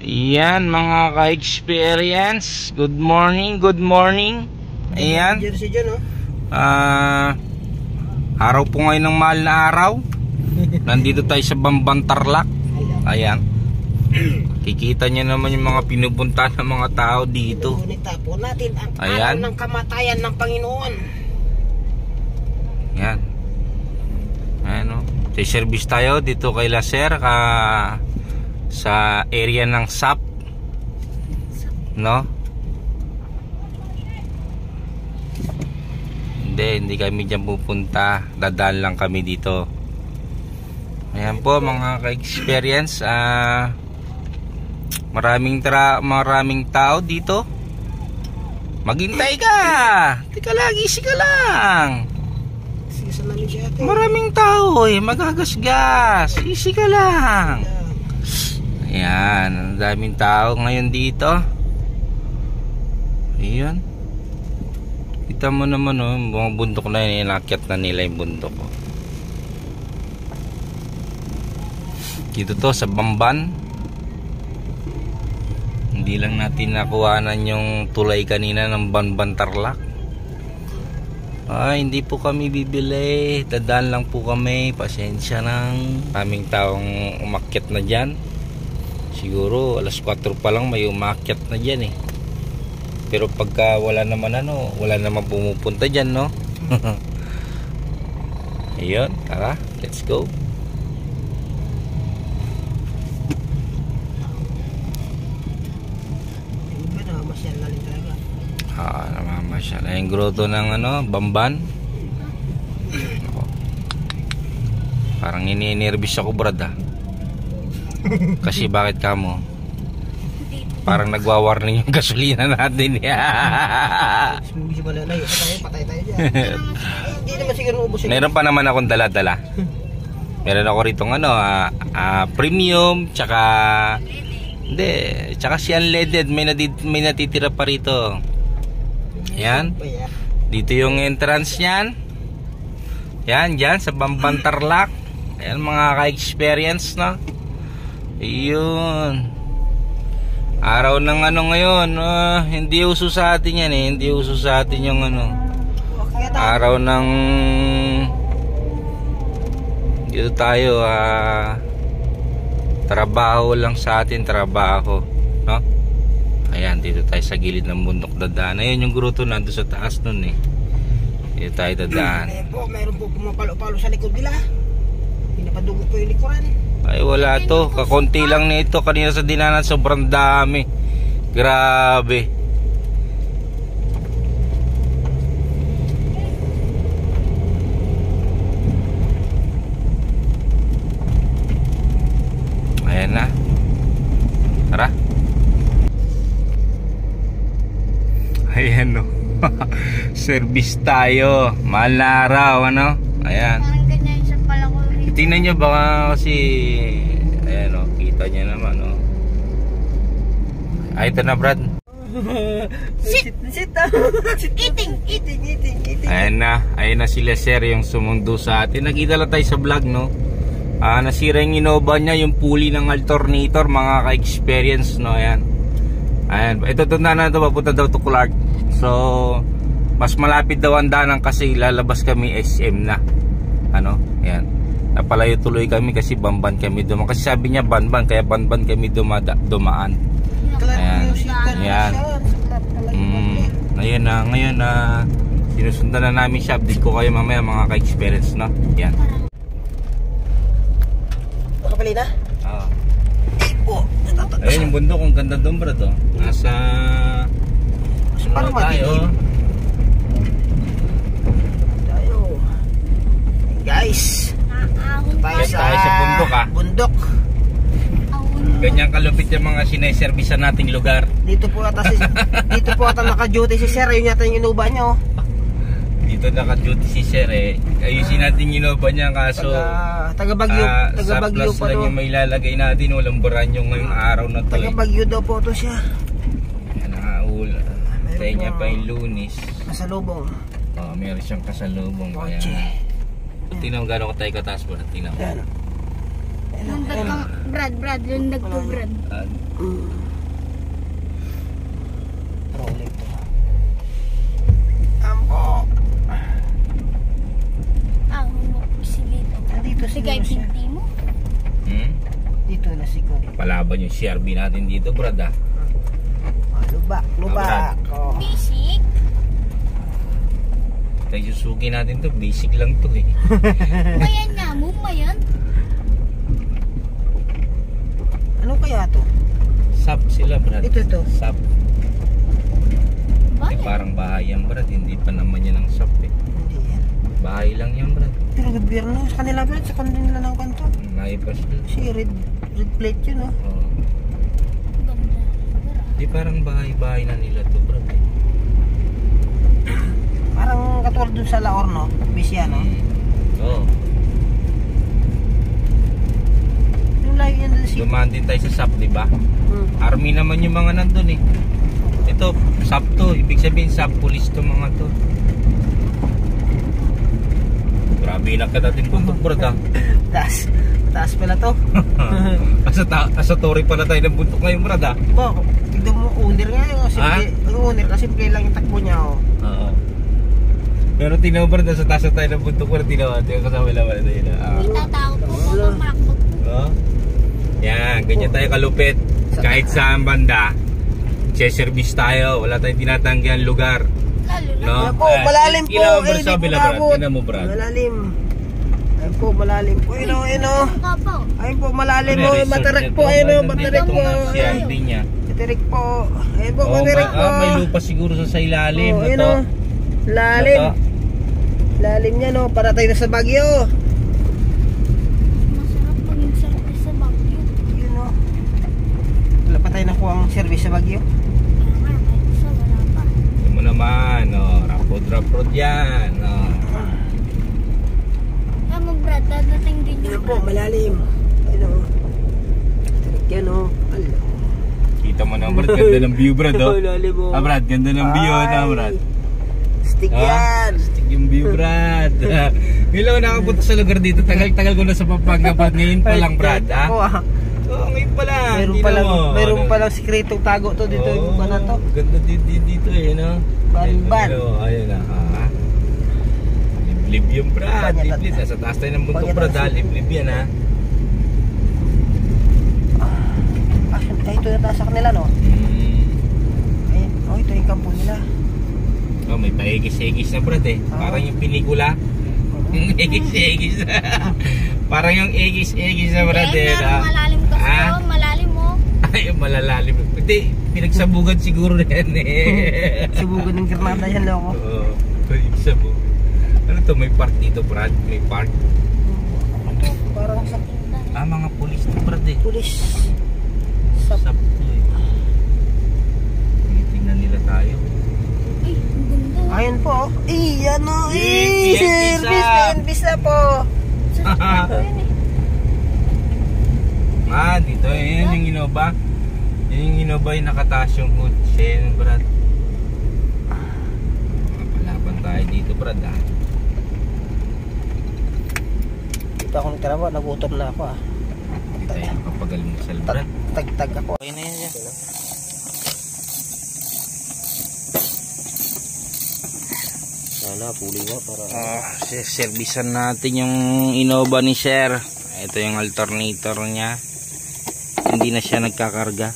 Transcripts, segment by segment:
Yan mga ka-experience. Good morning, good morning. Ayan. Araw po ngayon ng mahal na araw. Nandito tayo sa Bamban, Tarlac. Ayan. Kikita nyo naman yung mga pinupuntahan ng mga tao dito. Pinunita natin ang ayan, araw ng kamatayan ng Panginoon. Ayan. Ayan o. Service tayo dito kay Laser sa area ng SAP, no? Hindi kami dyan pupunta, dadaan lang kami dito. Ayan po mga ka-experience. Maraming tao dito. Maghintay ka, tika lang, easy ka lang. Maraming tao magagasgas, easy ka lang. Ayan, ang daming tao ngayon dito. Ayan. Kita mo naman mga bundok na yun, inakyat na nila yung bundok. Dito to sa Bamban. Hindi lang natin nakuhanan yung tulay kanina ng Bamban, Tarlac. Hindi po kami bibili, dadaan lang po kami, pasensya nang. Kaming taong umakyat na dyan. Siguro alas 4 pa lang may umakyat na dyan Pero pagka wala naman wala naman pumupunta dyan, no? Ayun, tara, let's go. Namamasyal na yung grotto ng Bamban. Parang ininervous ako, brad, Kasi bakit kamo? Parang nagwa-warning yung gasolina natin. Meron pa naman akong dala-dala. Meron ako rito premium, tsaka tsaka si unleaded, may natitira pa rito. Ayan. Dito yung entrance niyan. Yan, dyan sa Bamban, Tarlac. Ayan mga ka-experience, no? Ayun. Araw ng ngayon, hindi uso sa atin yan Hindi uso sa atin yung araw ng dito tayo trabaho lang sa atin, trabaho, no? Ayan, dito tayo sa gilid ng bundok dadaan. Ayun yung gruto nandun sa taas nun Dito tayo dadaan. Meron po pumapalo-palo sa likod nila. Pinapadugo po yung likuran. Ay wala to, kakonti lang nito. Kanina sa dinanan sobrang dami. Grabe. Ayan na. Tara. Ayan Service tayo. Mahal na araw, Ayan. Tingnan nyo baka kasi ayan kita nyo naman ito na, brad. Sit. Eating. Ayan na si Laser yung sumundo sa atin. Nakita lang tayo sa vlog, nasira yung Innova niya, yung pulley ng alternator, mga ka-experience, Ayan. Ito na ito, papunta daw to Clark. So mas malapit daw ang daanan kasi lalabas kami SM na. Ayan. Napalayo tuloy kami kasi Bamban kami dumaan. Kasi sabi niya Bamban, kaya Bamban kami dumaan. Ayan. Ngayon na sinusundan na namin siya. Update ko kayo mamaya mga ka-experience, Ayan. Nakapali na? Oo. Ayun yung bundok, ang ganda doon, bro, nasa parang tayo. Guys, tayo sa bundok, bundok. Ganyan kalupit yung mga sineservisan nating lugar. Dito po ata naka-duty si Sir. Ayun yata yung inuba nyo. Dito naka-duty si Sir ayusin natin yung inuba niya, kaso taga Bagyo pa lang yung may lalagay natin. Walang buranyo ngayong araw na to. Taga Bagyo daw po to siya. Ayan, nakaula. Tayo niya pa yung Lunis. Kasalubong. Meron siyang kasalubong. Tingnan mo gano'n ko tayo kataas, bro. Tingnan mo. Brad, yung nagpo-Brad. Rolling to. Ampo. Ah, si Lito. Nandito Si siguro Guy siya. Pinti mo. Dito na siguro. Palaban yung CRB natin dito, Brad ah. Luba. Brad. Oh. Basic. Tayo Suzuki natin to, basic lang to eh. Mayan nga mo, mayan. Ano kaya to? Sap sila, Brad. Ito to. Sap. Eh, Bayan. parang bahay yan, Brad. Hindi pa naman yan ang sap eh. Hindi yan. Bahay lang yan, Brad. Pero gobyerno sa kanila ba? Sa kanila ng kanto. Naipas lang. Si red plate yun oh. Oh. Ganda. Di parang bahay-bahay na nila to, Brad eh. Parang katulad dun sa Laor no? Bisiano. Oo. Yung layo yan dun si... Dumaan din tayo sa SAP, di ba? Army naman yung mga nandun eh. Ito, SAP to. Ibig sabihin SAP, police to mga to. Grabe na ka natin bundok, Brad ah. Taas pala to. Asa tori pala tayo ng bundok ngayon, Brad ah. Diba, tignan mo owner nga yung simple. Yung owner kasi simple lang yung takbo niya oh. Oo. Pero tinaw, Brad, sa taas na tayo ng bundok, Brad, tinaw. Ito yung kasama naman tayo na. Itatakot po po pang makakot. Oh. Yan, ganyan tayo kalupit. Kahit saan banda, service tayo. Wala tayong tinatanggihan lugar. Lalo na. No? Ayan po, malalim po. Ilang Eh, Brad, di sabi po na, Brad. nabot. Tingnan mo, Brad. Malalim. Ayun po, malalim po. Ayun o, ayun o. Kapaw. Ayun po, malalim Ano, po. resort Matarik niya po. to. Ayun o, Nandito matarik po. nga CRB niya. Matarik po. Ayun po, Oh, matarik po. may lupa siguro sa ilalim. Oh, ayun Ito. o. Lalim. Ito. Lalim niya no. Para tayo na sa Baguio. Masarap maging service sa Baguio. Yun o. Wala pa tayo nakuha ang service sa Baguio. Kaya nga, kahit isa, wala pa. Ito mo naman. Oh, rapod yan. Oh. Kaya mo, Brad, dadating din Ayun yung po, malalim. Ayun o. Matarik yan o. Ala. Kita mo naman, Brad. Ganda ng view, Brad. Oh. Lalim o. Ah, Brad, ganda ng view. Ay. Brad. Stick Ah, yan. stick yung view, Brad. Ngayon lang ako nakapunta sa lugar dito. Tagal-tagal ko na sa Pampanga, Brad. Ngayon pa lang, Brad. Ah? Ako ah. Oo, ngayon pa lang. Mayroon palang sikretong tago to dito yung buka na to. Ganda dito eh, no? Ban-ban. Ayun na, ha? Liblib yung, Brad. Banyan Liblib. na- Nasa taas tayo ng bundok, Banyan Brad. na- Ha? Liblib yan, ha? Ah, ito yata sa kanila no? Ayun, oh ito yung kampo nila. Oh, may paegis-egis na, Brad eh. Parang yung pelikula. Egis-egis. Parang yung egis-egis na, Brad eh. Kaya nga, malalim kasi Ah? yun, malalim mo. Ay, malalalim. Hindi, pinagsabugan siguro na yan eh. Subugan ng Granada yan loko. Oo, pinagsabugan. Ano to, may park dito, Brad? May park. Parang sa Ah, mga pulis to, Brad eh. pulis. Sa Sap to eh. Tinitingnan nila tayo. Ay, ang ganda. ayun po. Iyan o. PNP Service sa- PNP na po. Ayun eh. Ah, dito yun yung Innova. Yun yung Innova yung nakataas yung hood. Siya yun, Brad. Palaban tayo dito, Brad ah. Dito ako nagtrabaho, nagutom na ako ah. Hindi tayo nakapag-almusal, Brad. Tagtag ako. Okay na yan. Sana, puli nga para... Servisan natin yung Innova ni Sir. Ito yung alternator niya. Hindi na siya nagkakarga.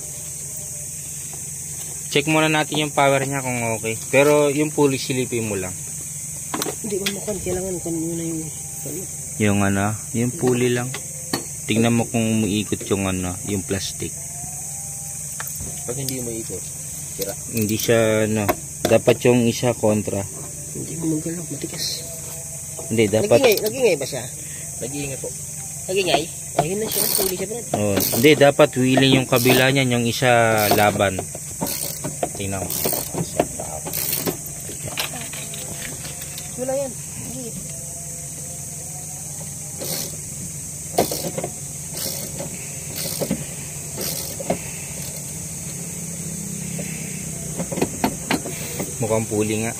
Check muna natin yung power niya kung okay. Pero yung pulley silipin mo lang. Hindi mo mukhang kailangan kan muna yung... Yung ano, yung pulley lang. Tingnan mo kung umiikot yung ano, yung plastic. Pag hindi mo ikot, sira. Hindi siya ano, dapat yung isa kontra. Hindi mo magalaw, matigas. Hindi dapat. Nagingay ba siya? Nagingay po. Nagingay? Ayun na siya, puli siya Brad. Oh, hindi dapat wheeling yung kabila niyan, yung isa laban. Tingnan mo. Wala yan. Hindi. Mukhang pulley nga.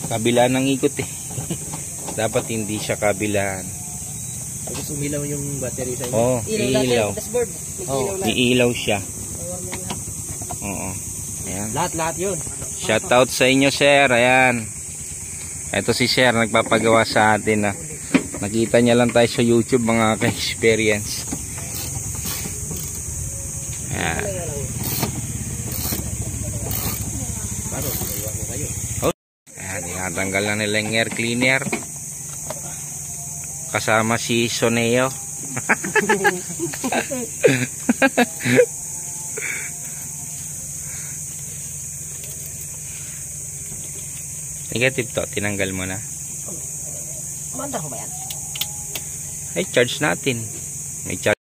Kabilaan ng ikot eh. Dapat hindi siya kabilaan. Tapos umilaw yung battery sa inyo. Oo, Ilaw. ilaw. Dashboard. Oh, iilaw siya. Oo. Ayan. Lahat yun. Shout out sa inyo, sir. Ayan. Ito si sir, nagpapagawa sa atin. Nakita niya lang tayo sa YouTube, mga ka-experience. Ayan. Ayan, tinatanggal na nila yung air cleaner. Kasama si Soneo. Negative to, tinanggal mo na. Mandar ko ba yan? Ay, charge natin. May charge.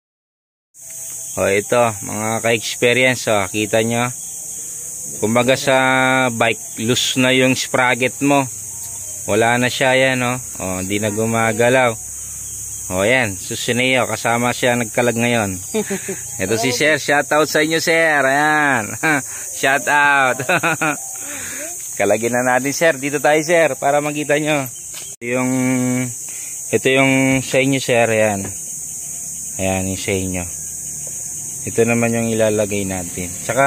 O, ito, mga ka-experience, o, kita nyo. Kumbaga sa bike, loose na yung sprocket mo. Wala na siya yan, o. O, hindi na gumagalaw. O, yan, Susuneo, kasama siya nagkalag ngayon. Ito si Sir, shout out sa inyo, Sir. Ayan, shout out. Kalagin na natin, Sir. Dito tayo, Sir, para makita nyo. Ito yung sa inyo, Sir. Ayan. Ayan, yung sa inyo. Ito naman yung ilalagay natin. Tsaka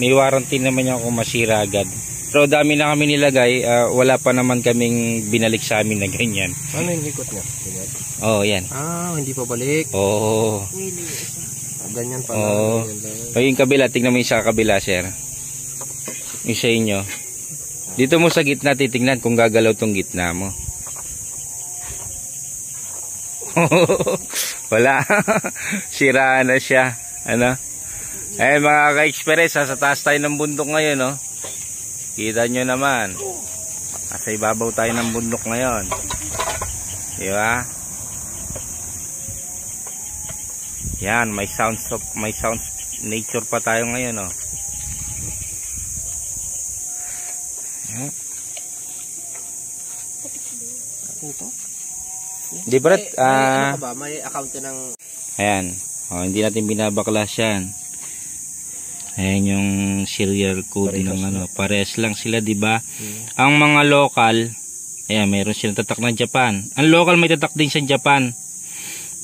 may warranty naman yung kung masira agad. Pero dami na kami nilagay. Wala pa naman kaming binalik sa amin na ganyan. Ano yung ikot niya? Oh, yan. Hindi pa balik. Oo. Ganyan pala. Oo. Yung kabila, tingnan mo yung sa kabila, Sir. Yung sa inyo. Dito mo sa gitna, titingnan kung gagalaw tong gitna mo. Wala. Sira na siya. Ano? Eh, mga ka-experience, sa taas tayo ng bundok ngayon, no? Kita nyo naman. Nasa ibabaw tayo ng bundok ngayon. Diba? Yan, may sounds nature pa tayo ngayon, no? Di ba? Ano ba? May account ng... Ayan. O, hindi natin binabaklas yan. Ayan yung serial code ng ano. Pares lang sila, di ba? Ang mga local, ayan, meron silang tatak ng Japan. Ang local may tatak din sa Japan.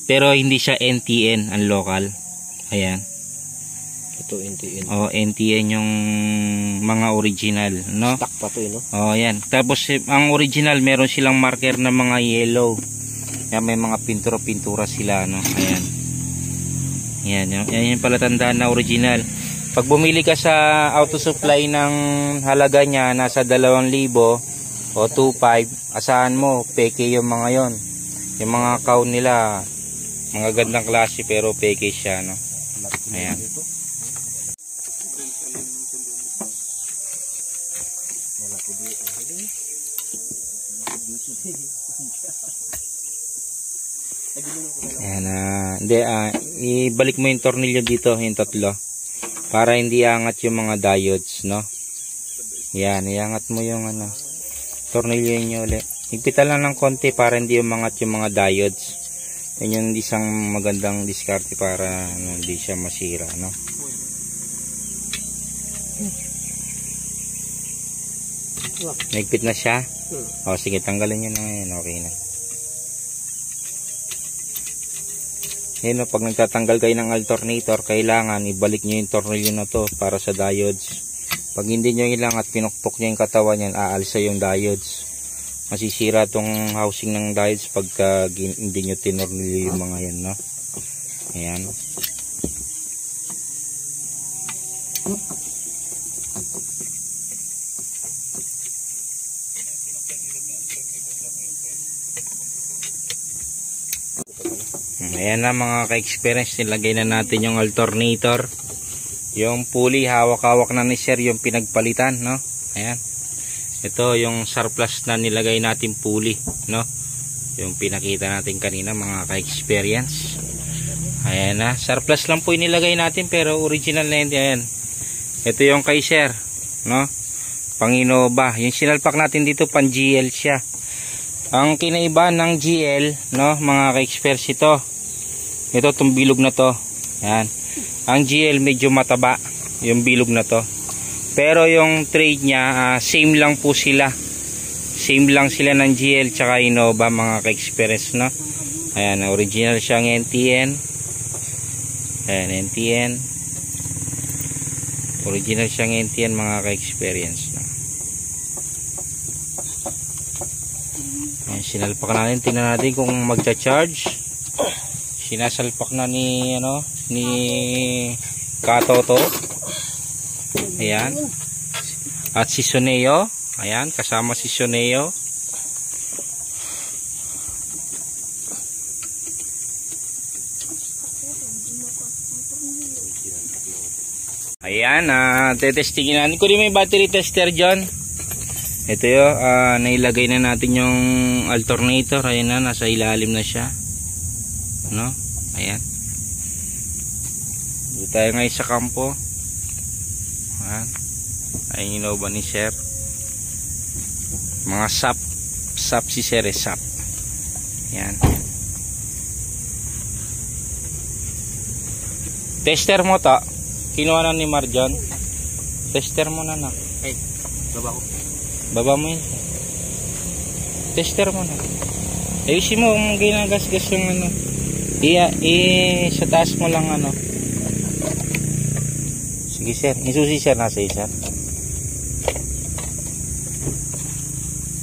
Pero hindi siya NTN, ang local. Ayan. Ito NTN. O, NTN yung mga original, no? Stock pa to, no? O, ayan. Tapos, ang original, meron silang marker na mga yellow. Yan, may mga pintura-pintura sila, no? Ayan. Yan yung pala tandaan na original. Pag bumili ka sa auto supply ng halaga niya, nasa 2,000 o 2,500, asahan mo, peke yung mga yon. Yung mga count nila, mga gandang klase, pero peke siya, no? Ayan. Ayan, ibalik mo yung tornilyo dito, yung tatlo, para hindi angat yung mga diodes, no? Yan, iangat mo yung ano, tornilyo nyo ulit. Higpitan lang ng konti para hindi umangat yung mga diodes. Yan yung isang magandang diskarte para hindi siya masira, no? Nagpit na siya? O, sige, tanggalin nyo na ngayon. Okay na. Yan o, pag nagtatanggal kayo ng alternator, kailangan ibalik nyo yung tornilyo na to para sa diodes. Pag hindi nyo ilang at pinukpok nyo yung katawan yan, aalsa yung diodes. Masisira tong housing ng diodes pagka hindi nyo tinornilyo yung mga yan, no? Ayan. Ayan na mga ka-experience, nilagay na natin yung alternator. Yung pulley, hawak-hawak na ni Sir yung pinagpalitan, no? Ayan. Ito yung surplus na nilagay natin pulley, no? Yung pinakita natin kanina mga ka-experience. Ayan na, surplus lang po yung nilagay natin pero original na yun. Ayan. Ito yung kay Sir, no? Pang-Innova. Yung sinalpak natin dito, pang-GL siya. Ang kinaiba ng GL, no, mga ka-experience, ito itong bilog na to. Ayan. Ang GL medyo mataba yung bilog na to. Pero yung trade niya, same lang po sila. Same lang sila ng GL tsaka Innova, mga ka-experience, no? Ayan, original siyang NTN. Ayan, NTN. Original siyang NTN mga ka-experience na. Ayan, sinalpak natin. Tingnan natin kung magcha-charge. Sinasalpak na ni Katoto. Ayan. At si Soneo. Ayan, kasama si Soneo. Ayan, tetestingin natin. Kunin mo yung battery tester dyan. Ito yun, nailagay na natin yung alternator. Ayan na, nasa ilalim na siya. Ano? Ayan. Dito tayo ngayon sa kampo. Ayan. Ayan yung Innova ni Sir. Mga sap si Sir, sap. Ayan. Tester mo ta. Kinuha na ni Marjan. Tester mo na na. Ay, baba ko. Baba mo yun. Tester mo na. Ayusin mo kung ginagasgas yung ano. Sa taas mo lang ano. Sige sir. Isusi sir. Nasa isa.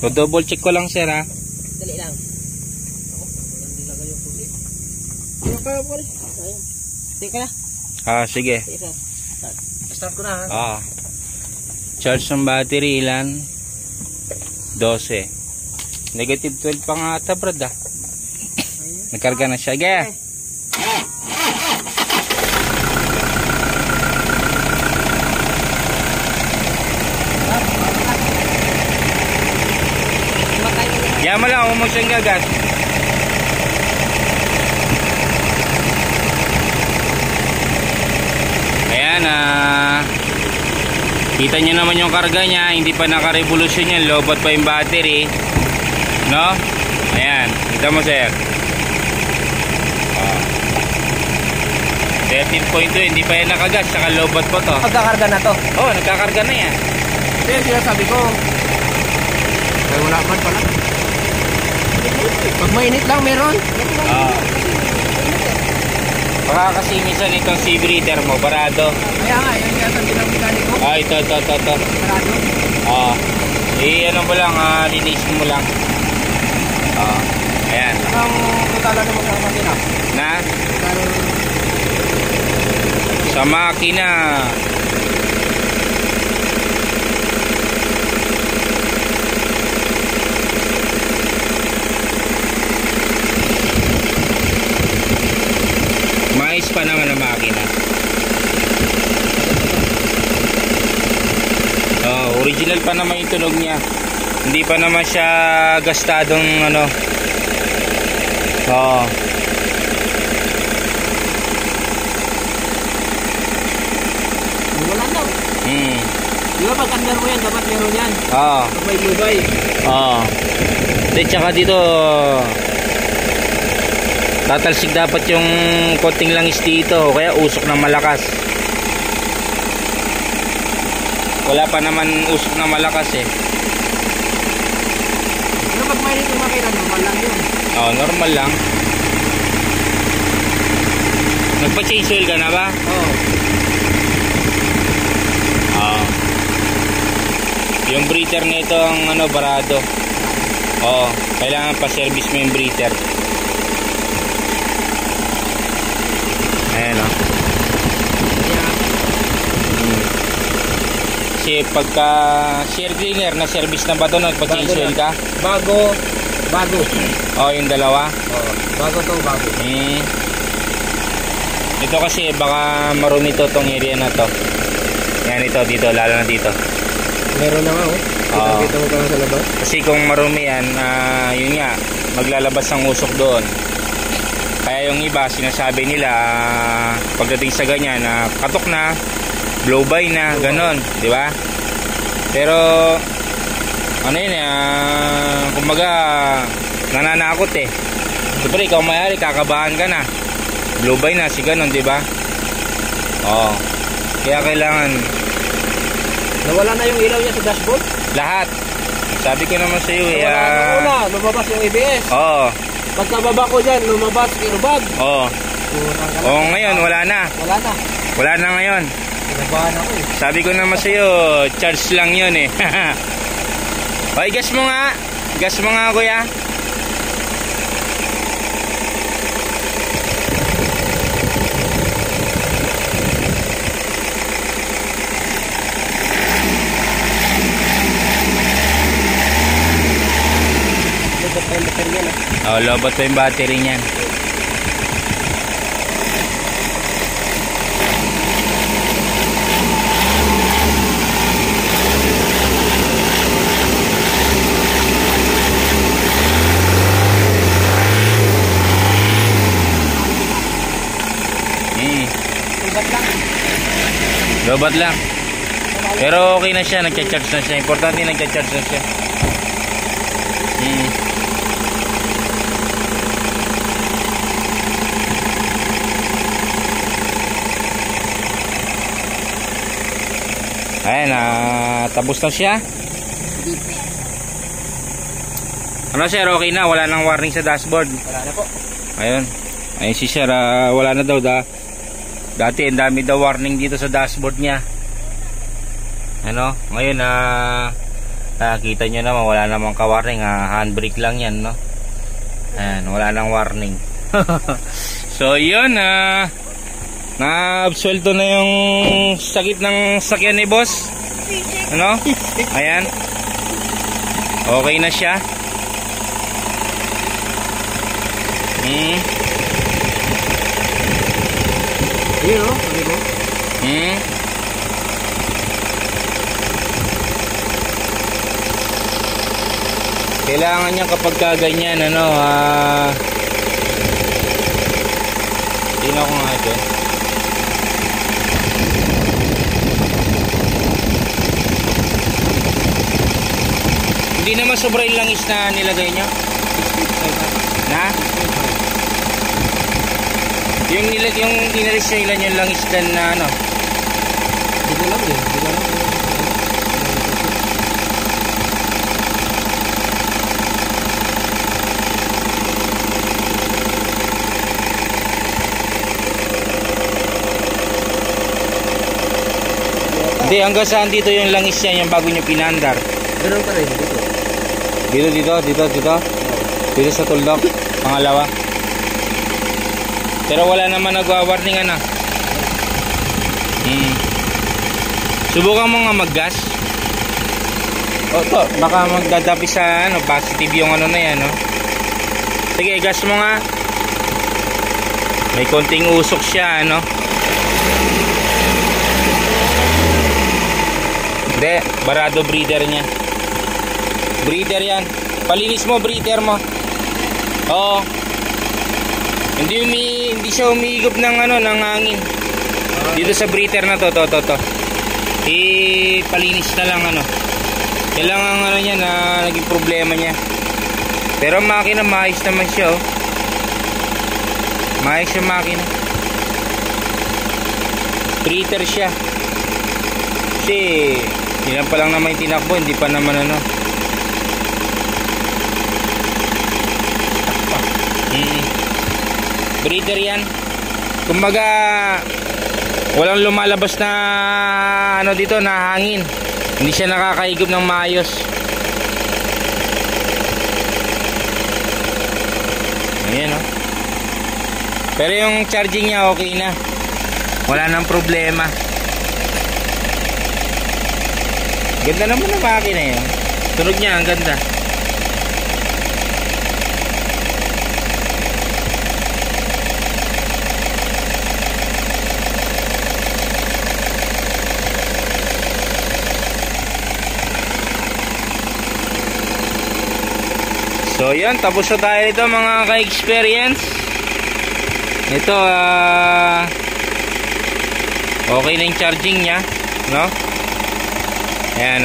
So, double check ko lang sir ha. Dali lang. Ako, walang nilagay yung susi. Ano ka po? Ayun. Tika na. Sige. Tika. Start ko na ha. Charge ng battery ilan? 12. Negative 12 pa nga ata brad ah. Nagkarga na siya. Sige. Yan mo lang, umog siyang gagas. Ayan, kita nyo naman yung karga niya. Hindi pa naka-revolution yan. Lobot pa yung battery. No? Ayan, kita mo sir. 13.2, hindi pa yan nakagas. Saka lobot po to. Magkakarga na to. Oh, nagkakarga na yan. Ito yung sinasabi ko. Kaya wala man pala. Pag mainit lang meron. Baka kasi minsan itong sea breather mo, barado. Kaya nga, yung sinasabi ng mekaniko. Ito. Sarado. Ano mo lang, linisin mo lang. Ayan. Ang totalan mo sa makina. Na? Sa makina. Mais pa naman ang makina. Original pa naman yung tunog niya. Hindi pa naman siya gastadong ano. Wala na. Di ba pag under mo yan, dapat meron yan. Pag may lubay. Tsaka dito tatalsik dapat yung konting langis dito o kaya usok ng malakas. Wala pa naman usok na malakas eh. Pero pag mainit yung makina, normal lang yun. Normal lang. Nagpa-change oil ka na ba? Yung breather nito ang barado. Kailangan pa-service mo yung breather. Ayan Kasi pagka share cleaner na service na ba ito? Nagpa-change oil ka? Bago. Yung dalawa? Bago. Ito kasi baka marumi to tong area na to. Yan dito, lalo na dito. Meron na nga Kita mo pa sa labas. Kasi kung marumi yan, yun nga, maglalabas ang usok doon. Kaya yung iba, sinasabi nila, pagdating sa ganyan, katok na, blow by na, ganon, di ba? Pero, ano yun, kumbaga, nananakot eh. Siyempre, ikaw mayari, kakabahan ka na. Blow by na, si ganon, di ba? Kaya kailangan, nawala na yung ilaw niya sa dashboard? lahat. Sabi ko naman sa iyo lumabas yung ABS. Pagkababa ko dyan, lumabas, kinubag. Oo. Oo, ngayon, wala na. Wala na. Wala na ngayon. Kinabahan ako eh. Sabi ko naman sa'yo, charge lang yun eh. Okay, gas mo nga. Gas mo nga, kuya. Lubot pa yung baterya na. Oh, lobot pa yung battery niyan. Lubat lang. Lobot lang. Pero okay na siya, nagcha-charge na siya. Importante nagcha-charge na siya. Ayan, tapos na siya. Ano sir, okay na, wala nang warning sa dashboard. Wala na po. Ayun. Ayun si sir, wala na daw dati ang dami daw warning dito sa dashboard niya. Ano? Ngayon kita nyo naman wala namang ka-warning, handbrake lang yan, no? Ayan, wala nang warning. So yun, na-absuelto na yung sakit ng sakyan ni boss. Ano? Ayan. Okay na siya. Yun o, sabi ko. Kailangan niya kapag kaganyan, ano, tingnan ko nga dyan. Hindi naman sobra yung langis na nilagay niya. Na? Yung inalis sa ilan yung langis dan na ano? Hindi ko lang eh. Hindi ko lang. Hindi, hanggang saan dito yung langis niya, yung bago nyo pinandar? Ganun pa rin, dito. Dito sa tuldok, pangalawa. Pero wala naman nagwa-warning na. Subukan mo nga mag-gas. O to, baka magdadapi sa ano, positive yung ano na yan, no? Sige, gas mo nga. May konting usok siya, ano? Hindi, barado breather niya. Breather yan. Palinis mo, breather mo. Oo. Hindi siya umigop ng ano, ng hangin. Dito sa breather na to. Palinis na lang ano. Kailangan ano niya na naging problema niya. Pero makina maayos naman siya, oh. Maayos yung makina. Breather siya. Kasi yan pa lang naman yung tinakbo, hindi pa naman ano. Breather yan. Kumbaga walang lumalabas na ano dito na hangin. Hindi siya nakakahigop ng maayos. Ayan, oh. Pero yung charging niya okay na. Wala nang problema. Ganda naman ng makina yun. Tunog niya, ang ganda. So yan, tapos na tayo dito mga ka-experience. Ito okay na yung charging nya, no? Ayan,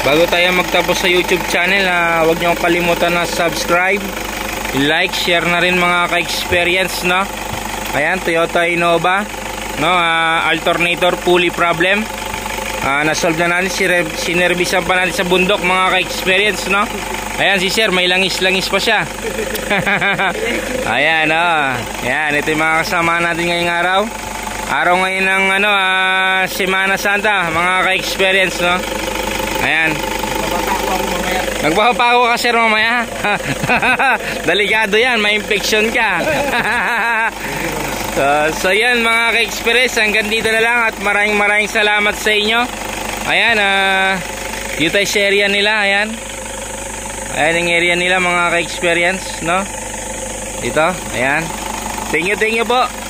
bago tayo magtapos sa YouTube channel, huwag nyo kalimutan na subscribe, like, share na rin mga ka-experience, no? Ayan, Toyota Innova, no? Alternator pulley problem. Na-solve na natin, sinervisan pa natin sa bundok mga ka-experience, no? Ayan si sir, may langis-langis pa siya. Ayan, oh. Ayan, ito yung mga kasama natin ngayong araw. Araw ngayon ng Semana Santa, mga ka-experience, no? Ayan. Nagpapako ka sir mamaya. Delikado yan, may infection ka. So yan mga ka-experience, hanggang dito na lang at maraming salamat sa inyo. Ayan, dito tayo sa area nila. Ayan, ayan yung area nila mga ka-experience, no? Dito, ayan. Thank you po.